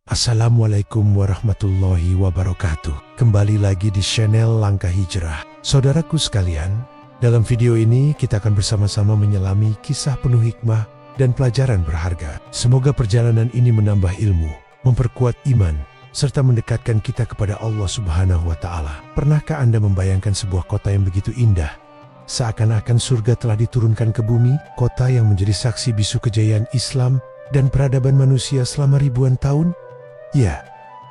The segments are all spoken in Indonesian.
Assalamualaikum warahmatullahi wabarakatuh. Kembali lagi di channel Langkah Hijrah. Saudaraku sekalian, dalam video ini kita akan bersama-sama menyelami kisah penuh hikmah dan pelajaran berharga. Semoga perjalanan ini menambah ilmu, memperkuat iman, serta mendekatkan kita kepada Allah Subhanahu wa Ta'ala. Pernahkah Anda membayangkan sebuah kota yang begitu indah? Seakan-akan surga telah diturunkan ke bumi, kota yang menjadi saksi bisu kejayaan Islam dan peradaban manusia selama ribuan tahun? Ya,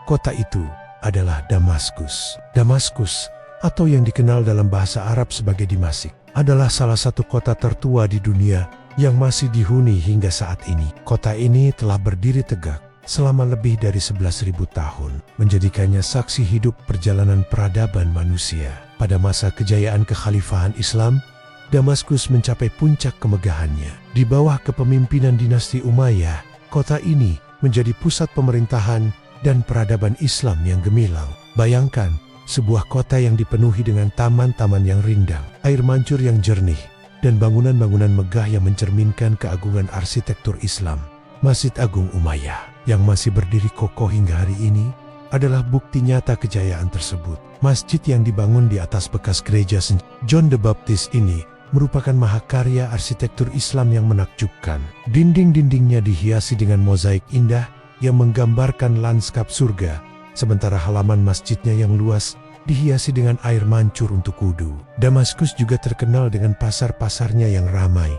kota itu adalah Damaskus. Damaskus, atau yang dikenal dalam bahasa Arab sebagai Dimasik, adalah salah satu kota tertua di dunia yang masih dihuni hingga saat ini. Kota ini telah berdiri tegak selama lebih dari 11.000 tahun, menjadikannya saksi hidup perjalanan peradaban manusia. Pada masa kejayaan kekhalifahan Islam, Damaskus mencapai puncak kemegahannya. Di bawah kepemimpinan dinasti Umayyah, kota ini menjadi pusat pemerintahan dan peradaban Islam yang gemilang. Bayangkan, sebuah kota yang dipenuhi dengan taman-taman yang rindang, air mancur yang jernih, dan bangunan-bangunan megah yang mencerminkan keagungan arsitektur Islam. Masjid Agung Umayyah yang masih berdiri kokoh hingga hari ini adalah bukti nyata kejayaan tersebut. Masjid yang dibangun di atas bekas gereja St. John the Baptist ini merupakan mahakarya arsitektur Islam yang menakjubkan. Dinding-dindingnya dihiasi dengan mozaik indah yang menggambarkan lanskap surga, sementara halaman masjidnya yang luas dihiasi dengan air mancur untuk wudu. Damaskus juga terkenal dengan pasar-pasarnya yang ramai,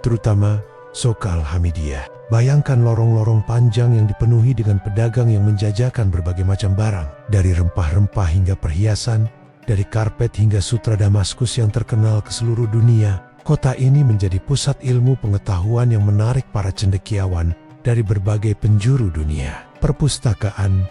terutama Souk Al-Hamidiyah. Bayangkan lorong-lorong panjang yang dipenuhi dengan pedagang yang menjajakan berbagai macam barang, dari rempah-rempah hingga perhiasan, dari karpet hingga sutra Damaskus yang terkenal ke seluruh dunia. Kota ini menjadi pusat ilmu pengetahuan yang menarik para cendekiawan dari berbagai penjuru dunia. Perpustakaan,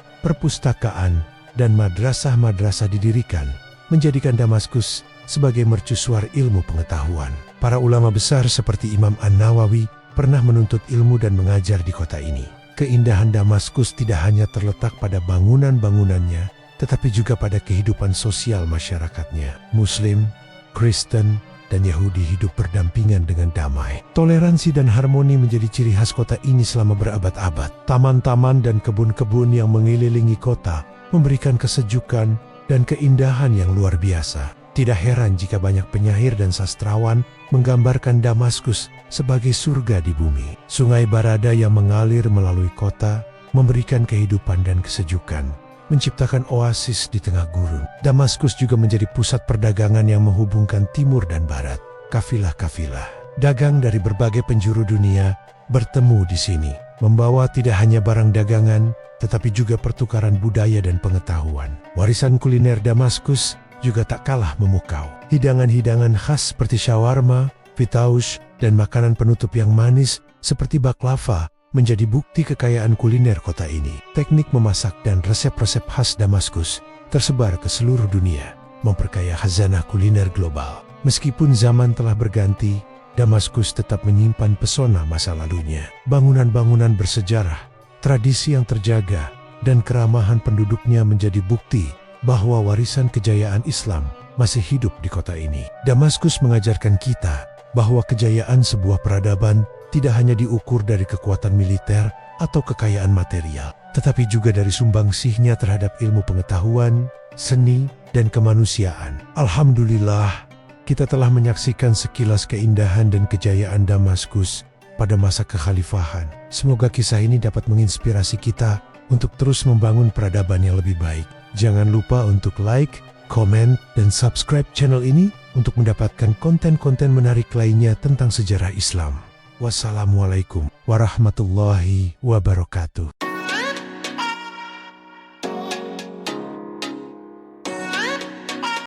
dan madrasah-madrasah didirikan, menjadikan Damaskus sebagai mercusuar ilmu pengetahuan. Para ulama besar seperti Imam An-Nawawi pernah menuntut ilmu dan mengajar di kota ini. Keindahan Damaskus tidak hanya terletak pada bangunan-bangunannya, tetapi juga pada kehidupan sosial masyarakatnya. Muslim, Kristen, dan Yahudi hidup berdampingan dengan damai. Toleransi dan harmoni menjadi ciri khas kota ini selama berabad-abad. Taman-taman dan kebun-kebun yang mengelilingi kota memberikan kesejukan dan keindahan yang luar biasa. Tidak heran jika banyak penyair dan sastrawan menggambarkan Damaskus sebagai surga di bumi. Sungai Barada yang mengalir melalui kota memberikan kehidupan dan kesejukan, menciptakan oasis di tengah gurun. Damaskus juga menjadi pusat perdagangan yang menghubungkan timur dan barat. Kafilah-kafilah dagang dari berbagai penjuru dunia bertemu di sini, membawa tidak hanya barang dagangan, tetapi juga pertukaran budaya dan pengetahuan. Warisan kuliner Damaskus juga tak kalah memukau. Hidangan-hidangan khas seperti shawarma, fitaush, dan makanan penutup yang manis seperti baklava menjadi bukti kekayaan kuliner kota ini. Teknik memasak dan resep-resep khas Damaskus tersebar ke seluruh dunia, memperkaya khazanah kuliner global. Meskipun zaman telah berganti, Damaskus tetap menyimpan pesona masa lalunya. Bangunan-bangunan bersejarah, tradisi yang terjaga, dan keramahan penduduknya menjadi bukti bahwa warisan kejayaan Islam masih hidup di kota ini. Damaskus mengajarkan kita bahwa kejayaan sebuah peradaban tidak hanya diukur dari kekuatan militer atau kekayaan material, tetapi juga dari sumbangsihnya terhadap ilmu pengetahuan, seni, dan kemanusiaan. Alhamdulillah, kita telah menyaksikan sekilas keindahan dan kejayaan Damaskus pada masa kekhalifahan. Semoga kisah ini dapat menginspirasi kita untuk terus membangun peradaban yang lebih baik. Jangan lupa untuk like, komen, dan subscribe channel ini untuk mendapatkan konten-konten menarik lainnya tentang sejarah Islam. Wassalamualaikum warahmatullahi wabarakatuh.